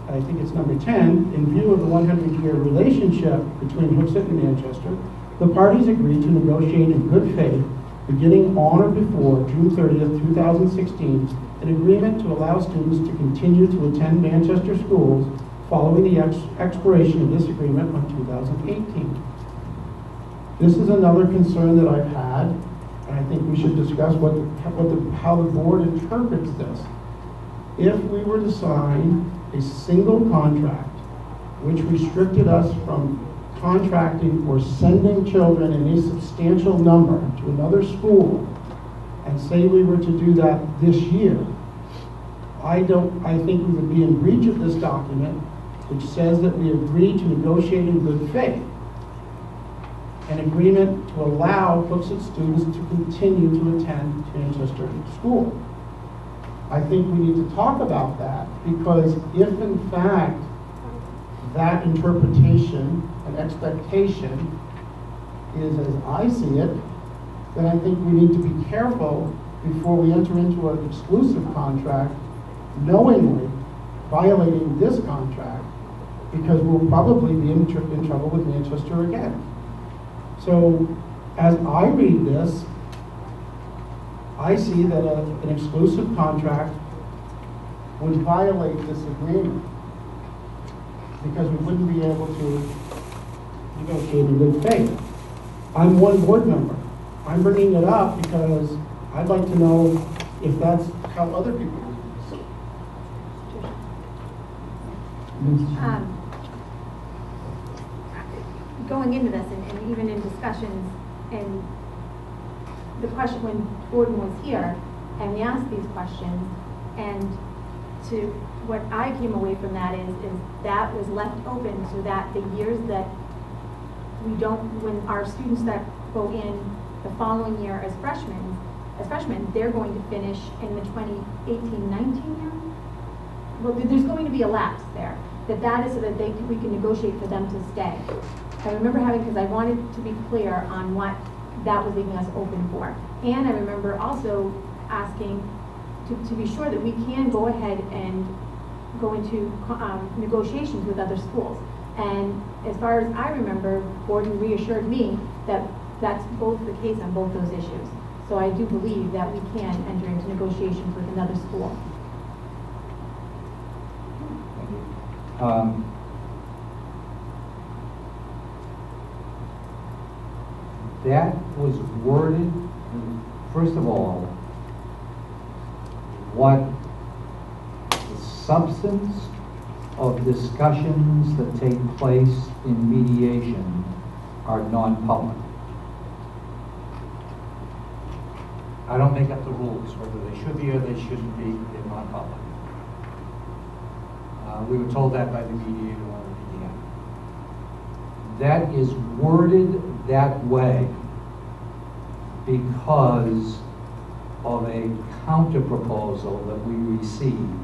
I think it's number 10, in view of the 100-year relationship between Hooksett and Manchester, the parties agreed to negotiate in good faith, beginning on or before June 30th, 2016, an agreement to allow students to continue to attend Manchester schools following the expiration of this agreement on 2018. This is another concern that I've had, and I think we should discuss how the board interprets this. If we were to sign a single contract which restricted us from contracting or sending children in a substantial number to another school, and say we were to do that this year, I think we would be in breach of this document, which says that we agree to negotiate in good faith an agreement to allow Hooksett students to continue to attend Manchester School. I think we need to talk about that, because if in fact that interpretation and expectation is as I see it, then I think we need to be careful before we enter into an exclusive contract knowingly violating this contract, because we'll probably be in trouble with Manchester again. So as I read this, I see that an exclusive contract would violate this agreement, because we wouldn't be able to negotiate in good faith. I'm one board member. I'm bringing it up because I'd like to know if that's how other people do this. Going into this, and even in discussions, and the question when Gordon was here, and we asked these questions, and to what I came away from that is that was left open so that the years that we don't, when our students that go in the following year as freshmen, they're going to finish in the 2018-19 year. Well, there's going to be a lapse there. That is so that we can negotiate for them to stay. I remember having, because I wanted to be clear on what that was leaving us open for. And I remember also asking to be sure that we can go ahead and go into negotiations with other schools. And as far as I remember, Gordon reassured me that that's both the case on both those issues. So I do believe that we can enter into negotiations with another school. That was worded, first of all, what the substance of discussions that take place in mediation are non-public. I don't make up the rules, whether they should be or they shouldn't be, they're non-public. We were told that by the mediator when we began. That is worded that way because of a counter-proposal that we received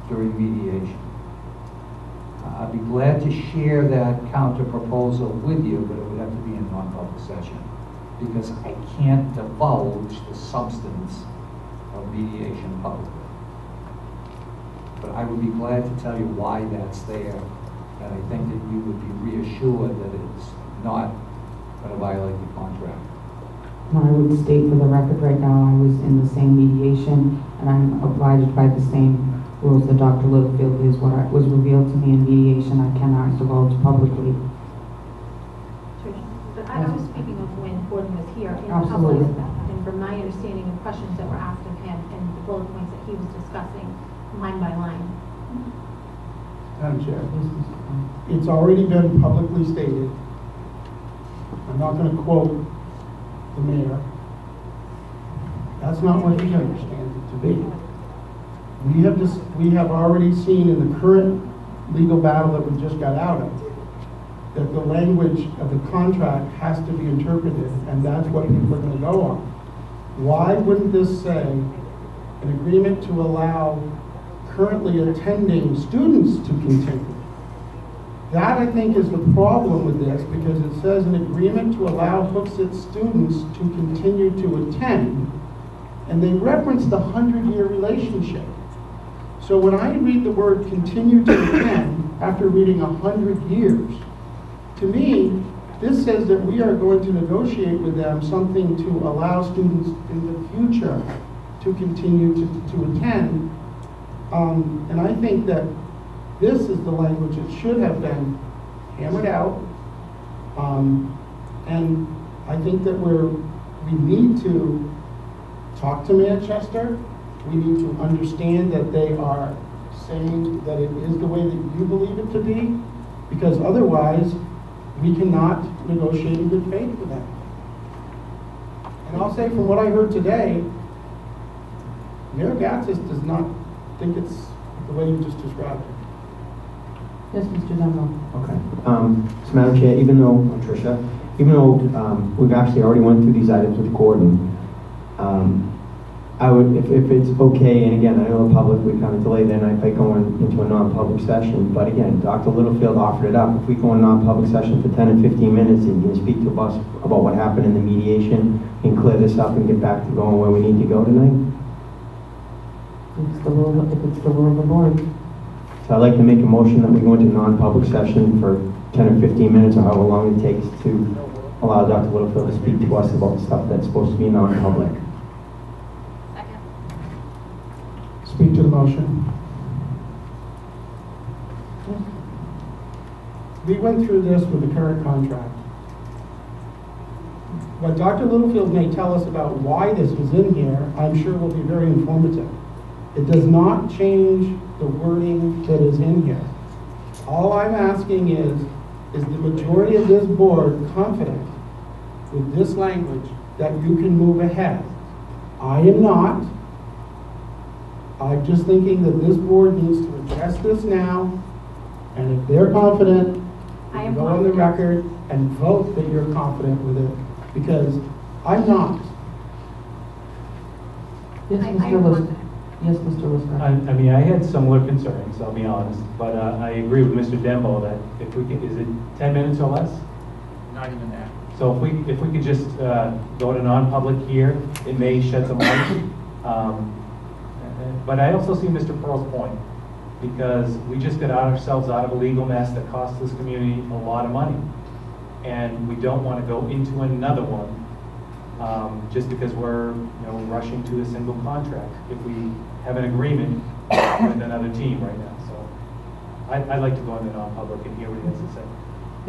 during mediation. I'd be glad to share that counter-proposal with you, but it would have to be in non-public session because I can't divulge the substance of mediation publicly. But I would be glad to tell you why that's there, and I think that you would be reassured that it's not going to violate the contract. I would state for the record right now, I was in the same mediation, and I'm obliged by the same rules that Dr. Littlefield is. What was revealed to me in mediation, I cannot divulge publicly. But I was speaking of when Gordon was here in Absolutely. public, and from my understanding of questions that were asked of him and the bullet points that he was discussing line by line. Madam Chair, it's already been publicly stated. I'm not going to quote the mayor. That's not what he understands it to be. We have already seen in the current legal battle that we just got out of that the language of the contract has to be interpreted, and that's what people are going to go on. Why wouldn't this say an agreement to allow currently attending students to continue? That, I think, is the problem with this, because it says an agreement to allow Hooksett students to continue to attend, and they reference the 100-year relationship. So when I read the word continue to attend after reading 100 years, to me, this says that we are going to negotiate with them something to allow students in the future to continue to attend. And I think that this is the language that should have been hammered out. And I think that we need to talk to Manchester. We need to understand that they are saying that it is the way that you believe it to be, because otherwise we cannot negotiate in good faith with them. And I'll say from what I heard today, Mayor Gatsis does not think it's the way you just described it. Yes, Mr. Dunlop. Okay. So Madam Chair, even though, Tricia, even though we've actually already went through these items with Gordon, I would, if it's okay, and again, I know the public, we kind of delay their night by going into a non-public session, but again, Dr. Littlefield offered it up. If we go in non-public session for 10 and 15 minutes and you can speak to us about what happened in the mediation and clear this up and get back to going where we need to go tonight. If it's the will of the board. So I'd like to make a motion that we go into non-public session for 10 or 15 minutes or however long it takes to allow Dr. Littlefield to speak to us about stuff that's supposed to be non-public. Speak to the motion. We went through this with the current contract. What Dr. Littlefield may tell us about why this was in here, I'm sure will be very informative. It does not change the wording that is in here. All I'm asking is the majority of this board confident with this language that you can move ahead? I am not. I'm just thinking that this board needs to address this now, and if they're confident, I am go on the confident. record and vote that you're confident with it, because I'm not. Yes, I Mr. am Lister. confident. Yes, Mr. Lister. I mean, I had similar concerns, I'll be honest, but I agree with Mr. Dembo that if we can, is it 10 minutes or less? Not even that. So if we could just go to non-public here, it may shed some light. But I also see Mr. Pearl's point, because we just got ourselves out of a legal mess that cost this community a lot of money. And we don't want to go into another one just because we're rushing to a single contract if we have an agreement with another team right now. So I'd like to go into non-public and hear what he has to say.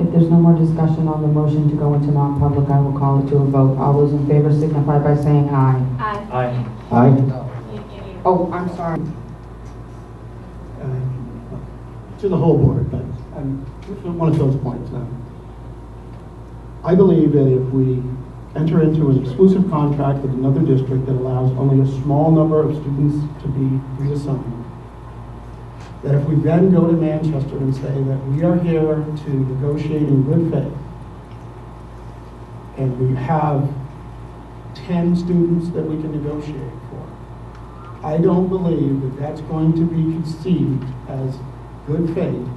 If there's no more discussion on the motion to go into non-public, I will call it to a vote. All those in favor signify by saying aye. Aye. Aye. Oh, I'm sorry. To the whole board, but one of Phil's points. I believe that if we enter into an exclusive contract with another district that allows only a small number of students to be reassigned, that if we then go to Manchester and say that we are here to negotiate in good faith, and we have 10 students that we can negotiate for, I don't believe that that's going to be conceived as good faith,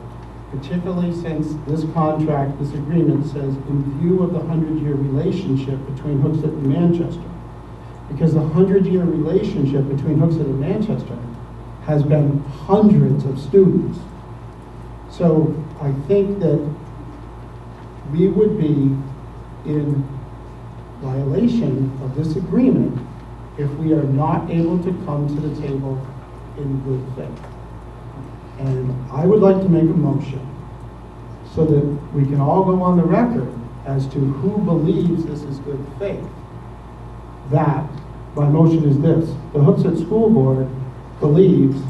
particularly since this contract, this agreement says in view of the 100-year relationship between Hooksett and Manchester. Because the 100-year relationship between Hooksett and Manchester has been hundreds of students. So I think that we would be in violation of this agreement if we are not able to come to the table in good faith. And I would like to make a motion so that we can all go on the record as to who believes this is good faith. That, my motion is this: the Hooksett School Board believes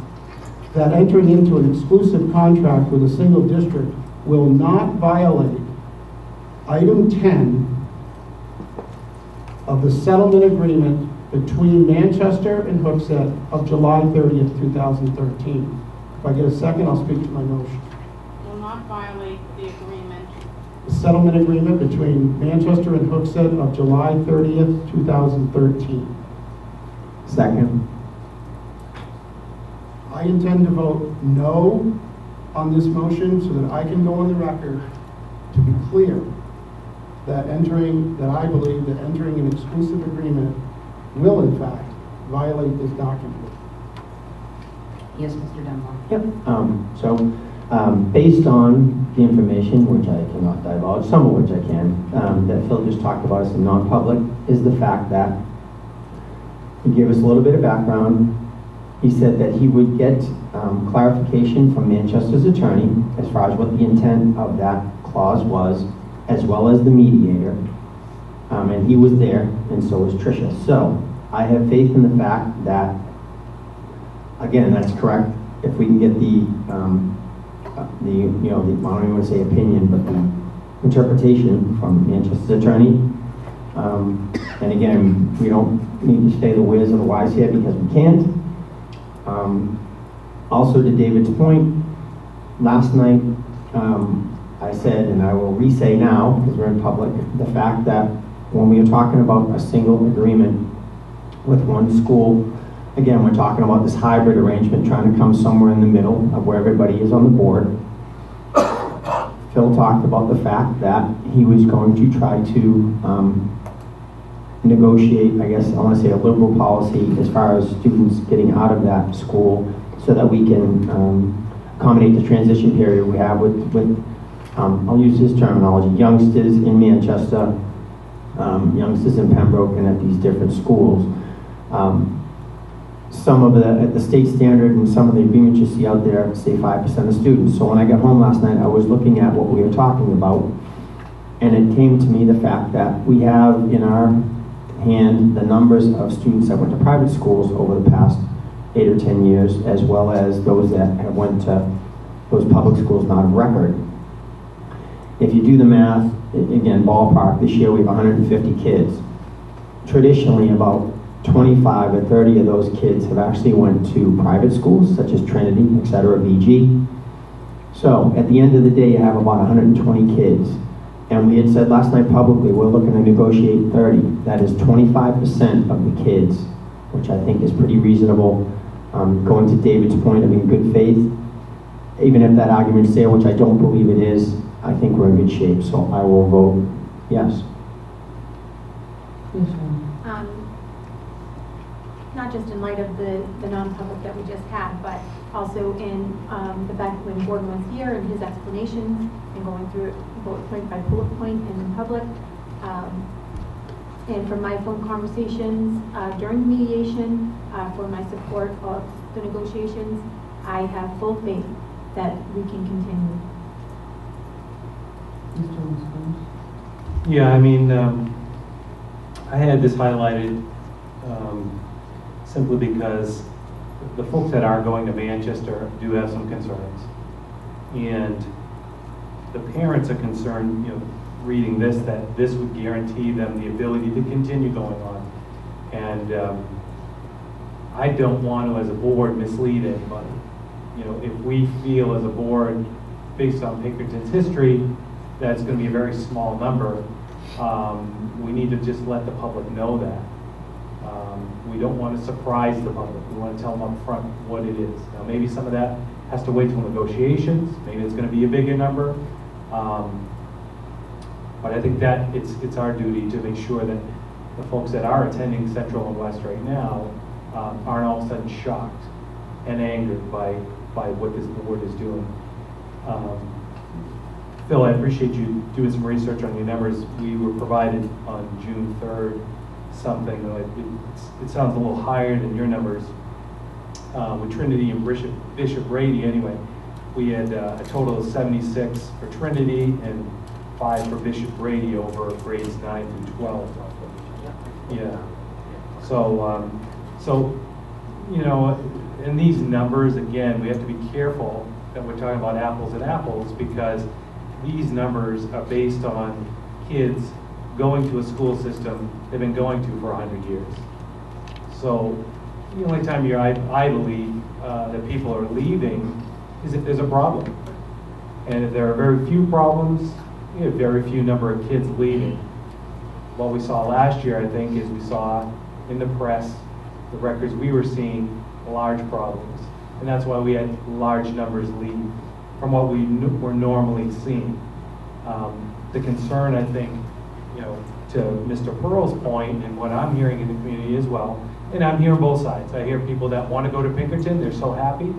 that entering into an exclusive contract with a single district will not violate item 10 of the settlement agreement between Manchester and Hooksett of July 30th, 2013. If I get a second, I'll speak to my motion. Will not violate the agreement. The settlement agreement between Manchester and Hooksett of July 30th, 2013. Second. I intend to vote no on this motion so that I can go on the record to be clear that I believe that entering an exclusive agreement will in fact violate this document. Yes, Mr. Dunbar. Yep. Based on the information, which I cannot divulge, some of which I can, that Phil just talked about as a non-public, is the fact that he gave us a little bit of background. He said that he would get clarification from Manchester's attorney as far as what the intent of that clause was, as well as the mediator. And he was there, and so was Tricia. So I have faith in the fact that, again, that's correct. If we can get the I don't even want to say opinion, but the interpretation from Manchester's attorney. And again, we don't need to say the wheres or the whys here because we can't. Also, to David's point, last night I said, and I will re-say now because we're in public, the fact that when we are talking about a single agreement with one school, again, we're talking about this hybrid arrangement, trying to come somewhere in the middle of where everybody is on the board. Phil talked about the fact that he was going to try to negotiate, I guess I want to say, a liberal policy as far as students getting out of that school so that we can accommodate the transition period we have with I'll use his terminology, youngsters in Manchester, youngsters in Pembroke, and at these different schools. Some of at the state standard and some of the agreements you see out there say 5% of students. So when I got home last night, I was looking at what we were talking about, and it came to me the fact that we have in our hand the numbers of students that went to private schools over the past 8 or 10 years, as well as those that have went to those public schools not of record. If you do the math, again, ballpark, this year we have 150 kids. Traditionally, about 25 or 30 of those kids have actually went to private schools, such as Trinity, etc., VG. So, at the end of the day, you have about 120 kids. And we had said last night publicly, we're looking to negotiate 30. That is 25% of the kids, which I think is pretty reasonable. Going to David's point of in good faith, even if that argument's there, which I don't believe it is, I think we're in good shape. So I will vote yes. Yes, sir. Not just in light of the non-public that we just had, but also in the fact when Gordon was here and his explanations and going through it bullet point by bullet point and in public. And from my phone conversations during the mediation, for my support of the negotiations, I have full faith that we can continue. Mr. Wilson. Yeah, I mean, I had this highlighted simply because the folks that are going to Manchester do have some concerns. And the parents are concerned, reading this, that this would guarantee them the ability to continue going on. And I don't want to, as a board, mislead anybody. If we feel as a board, based on Pinkerton's history, that it's going to be a very small number, we need to just let the public know that. We don't want to surprise the public. We want to tell them up front what it is. Now, maybe some of that has to wait till negotiations. Maybe it's going to be a bigger number. But I think that it's our duty to make sure that the folks that are attending Central and West right now aren't all of a sudden shocked and angered by what this board is doing. Phil, I appreciate you doing some research on your numbers. We were provided on June 3rd something, it sounds a little higher than your numbers. With Trinity and Bishop Brady anyway, we had a total of 76 for Trinity and 5 for Bishop Brady over grades 9 through 12. Yeah. So, in these numbers, again, we have to be careful that we're talking about apples and apples, because these numbers are based on kids going to a school system they've been going to for 100 years. So the only time I believe that people are leaving is if there's a problem. And if there are very few problems, you have very few number of kids leaving. What we saw last year, I think, is we saw in the press, the records we were seeing, large problems. And that's why we had large numbers leave from what we were normally seeing. The concern, I think, to Mr. Pearl's point, and what I'm hearing in the community as well, And I'm hearing both sides. I hear people that want to go to Pinkerton, they're so happy.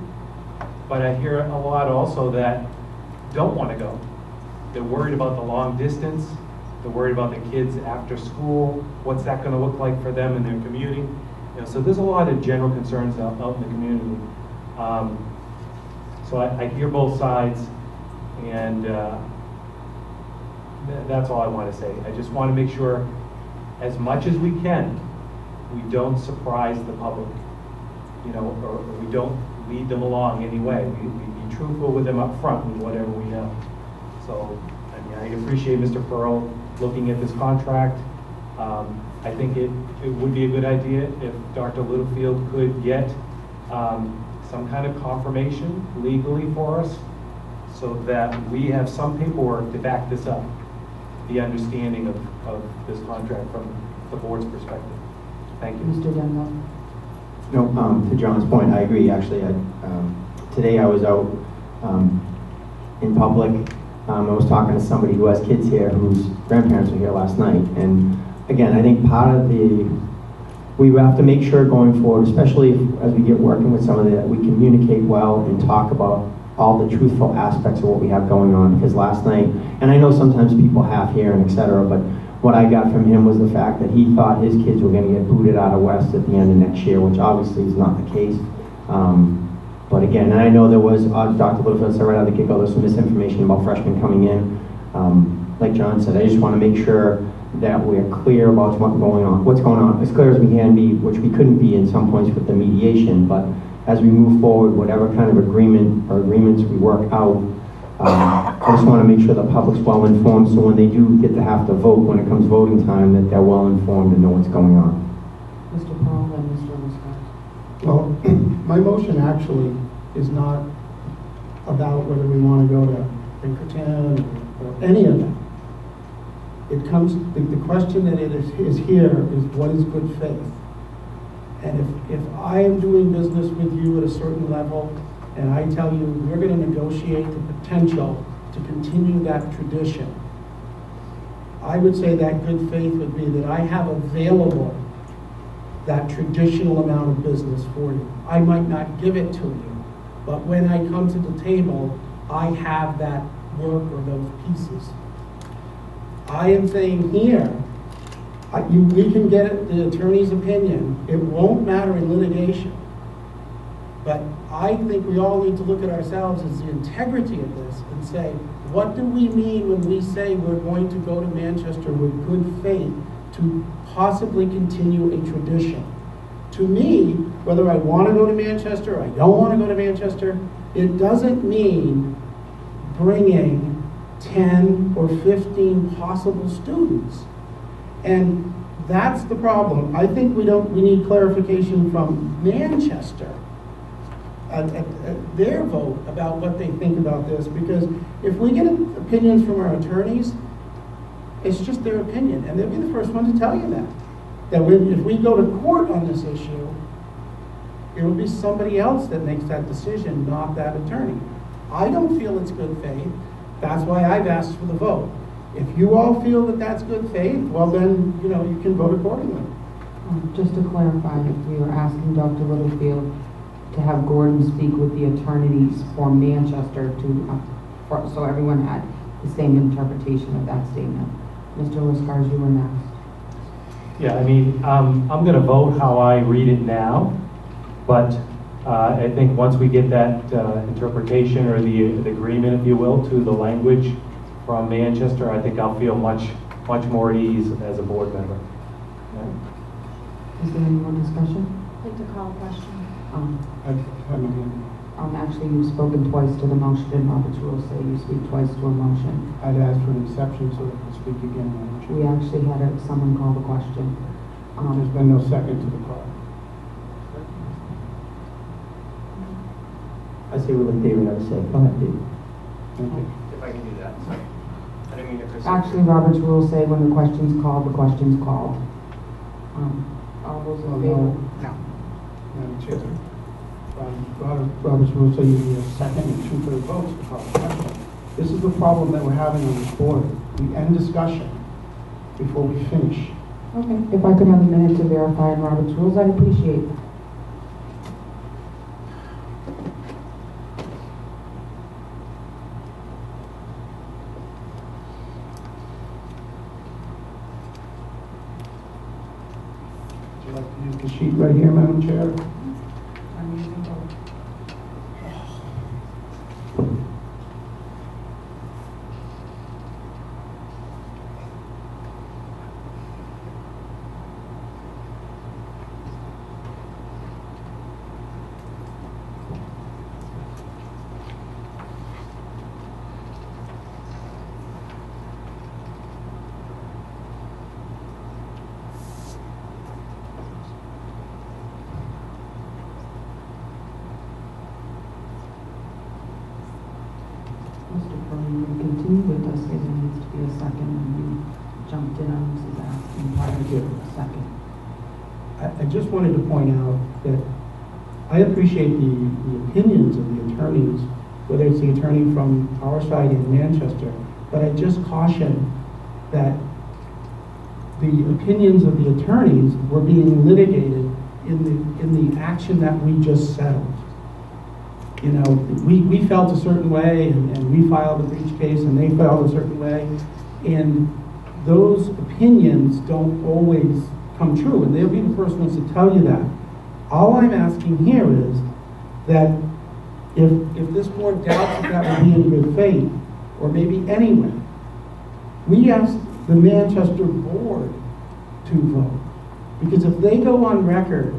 But I hear a lot also that don't want to go. They're worried about the long distance. They're worried about the kids after school. What's that going to look like for them in their commuting? You know, so there's a lot of general concerns out in the community. So I hear both sides, and that's all I want to say. I just want to make sure, as much as we can, we don't surprise the public, you know, or we don't lead them along anyway. We be truthful with them up front with whatever we know. So, I mean, I appreciate Mr. Pearl looking at this contract. I think it would be a good idea if Dr. Littlefield could get some kind of confirmation legally for us so that we have some paperwork to back this up, the understanding of this contract from the board's perspective. Thank you. Mr. Denville? No, to John's point, I agree. Actually, today I was out in public. I was talking to somebody who has kids here whose grandparents were here last night. And again, I think part of we have to make sure going forward, especially as we get working with some of that, we communicate well and talk about all the truthful aspects of what we have going on. Because last night, and I know sometimes people have here and et cetera, but what I got from him was the fact that he thought his kids were going to get booted out of West at the end of next year, which obviously is not the case. But again, and I know there was, Dr. Littlefield said right out of the get-go, there's some misinformation about freshmen coming in. Like John said, I just want to make sure that we're clear about what's going on, as clear as we can be, which we couldn't be in some points with the mediation, but as we move forward, whatever kind of agreement or agreements we work out, I just want to make sure the public's well informed, so when they do get to have to vote, when it comes voting time, that they're well informed and know what's going on. Mr. Pearl and Mr. Liscott? Well, my motion actually is not about whether we want to go to Pinkerton or any of that. It comes, the question that is here is what is good faith? And if I am doing business with you at a certain level, and I tell you we're going to negotiate the potential to continue that tradition, I would say that good faith would be that I have available that traditional amount of business for you. I might not give it to you, but when I come to the table, I have that work or those pieces. I am saying here, we can get the attorney's opinion. It won't matter in litigation. But I think we all need to look at ourselves as the integrity of this and say, what do we mean when we say we're going to go to Manchester with good faith to possibly continue a tradition? To me, whether I want to go to Manchester or I don't want to go to Manchester, it doesn't mean bringing 10 or 15 possible students. And that's the problem. I think we need clarification from Manchester at their vote about what they think about this, because if we get opinions from our attorneys, it's just their opinion, and they'll be the first one to tell you that if we go to court on this issue, it will be somebody else that makes that decision, not that attorney. I don't feel it's good faith. That's why I've asked for the vote. If you all feel that that's good faith, well then, you can vote accordingly. Just to clarify, we were asking Dr. Littlefield to have Gordon speak with the attorneys for Manchester so everyone had the same interpretation of that statement. Mr. Liscars, you were next. Yeah, I mean, I'm going to vote how I read it now, but I think once we get that interpretation or the agreement, if you will, to the language from Manchester, I think I'll feel much more at ease as a board member. Yeah. Is there any more discussion? I'd like to call a question. Actually, you've spoken twice to the motion, and Robert's rules say you speak twice to a motion. I'd ask for an exception so that I can speak again. We actually had someone call the question. There's been no second to the call. I say we let David have a say. Go ahead, David. Thank you. If I can do that, sorry. I didn't mean to Chris. Actually, Robert's rules say when the question's called, the question's called. All those in favor? No. Madam Chair, Robert's rules say you need a second and 2/3 votes to call the question. This is the problem that we're having on this board. We end discussion before we finish. Okay, if I could have a minute to verify in Robert's rules, I'd appreciate it. Would you like to use the sheet right here, Madam Chair? I'm using both. Mr. Curley, you can continue with us, there needs to be a second, and you jumped in on Mrs. Aston prior to a second. I just wanted to point out that I appreciate the opinions of the attorneys, whether it's the attorney from our side in Manchester, but I just caution that the opinions of the attorneys were being litigated in the action that we just settled. You know, we felt a certain way, and we filed a breach case, and they filed a certain way, and those opinions don't always come true, and they'll be the first ones to tell you that. All I'm asking here is that if this board doubts that that would be in good faith, or maybe anyway, we ask the Manchester board to vote. Because if they go on record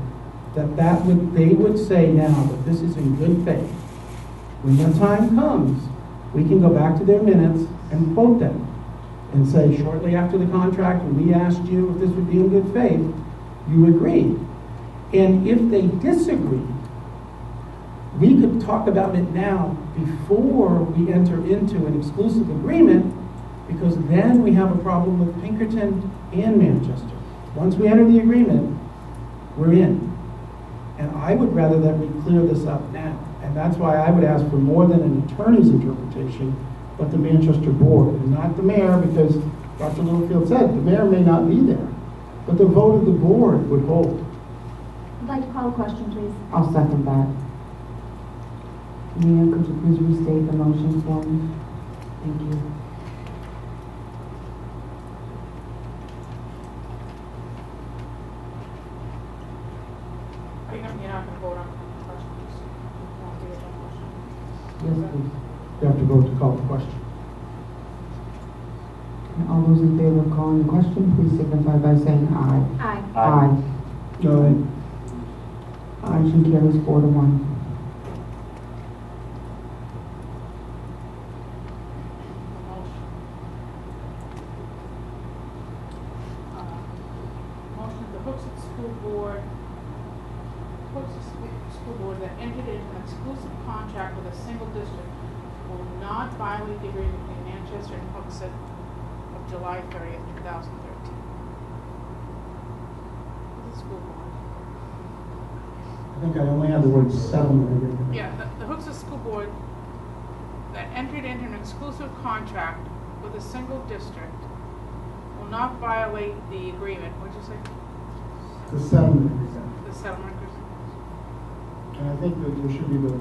they would say now that this is in good faith, when the time comes, we can go back to their minutes and quote them and say, shortly after the contract, when we asked you if this would be in good faith, you agreed. And if they disagree, we could talk about it now before we enter into an exclusive agreement, because then we have a problem with Pinkerton and Manchester. Once we enter the agreement, we're in. And I would rather that we clear this up now. And that's why I would ask for more than an attorney's interpretation, but the Manchester board, and not the mayor, because Dr. Littlefield said the mayor may not be there, but the vote of the board would hold. I'd like to call a question, please. I'll second that. Leanne, could you please restate the motion for me? Thank you. You're not gonna vote on the questions. You won't be able to motion. Yes, please. You have to vote to call the question. And all those in favor of calling the question, please signify by saying aye. Aye. Aye. No. Motion carries 4-1. Motion of the Hooksett School Board, that entered into an exclusive contract with a single district will not violate the agreement between Manchester and Hooksett of July 30th, 2013. The school board. I think I only have the word settlement agreement. Yeah, the Hooksett School Board that entered into an exclusive contract with a single district will not violate the agreement. What'd you say? The settlement agreement. The settlement agreement. And I think that there should be the,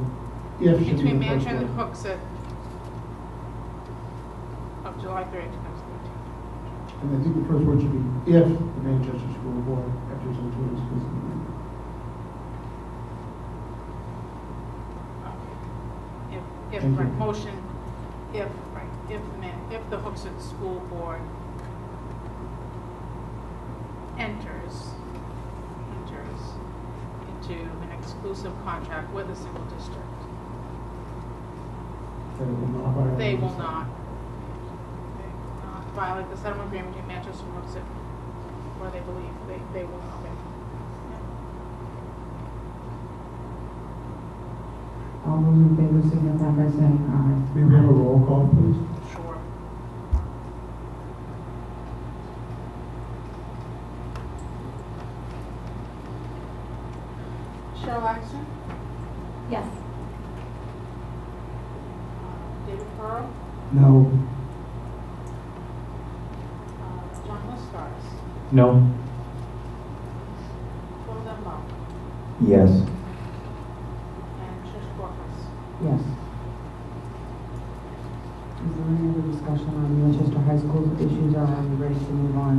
if should be Between the first Manchester and word. Hooksett of July 30th, 2013. And I think the first word should be if the Manchester School Board enters into an exclusive agreement. If, Thank you. right, motion, if the Hooksett School Board enters into an exclusive contract with a single district, they will not violate the settlement agreement between Manchester and Hooksett, where they believe they will not be. All those in favor signify by saying aye. May we have a roll call, please? Sure. Cheryl Axton, Yes. David Pearl, No. John Listars, No. Bill Denbrough, Yes. and Trish Corpus. Yes. Is there any other discussion on Manchester High School issues, or are we ready to move on?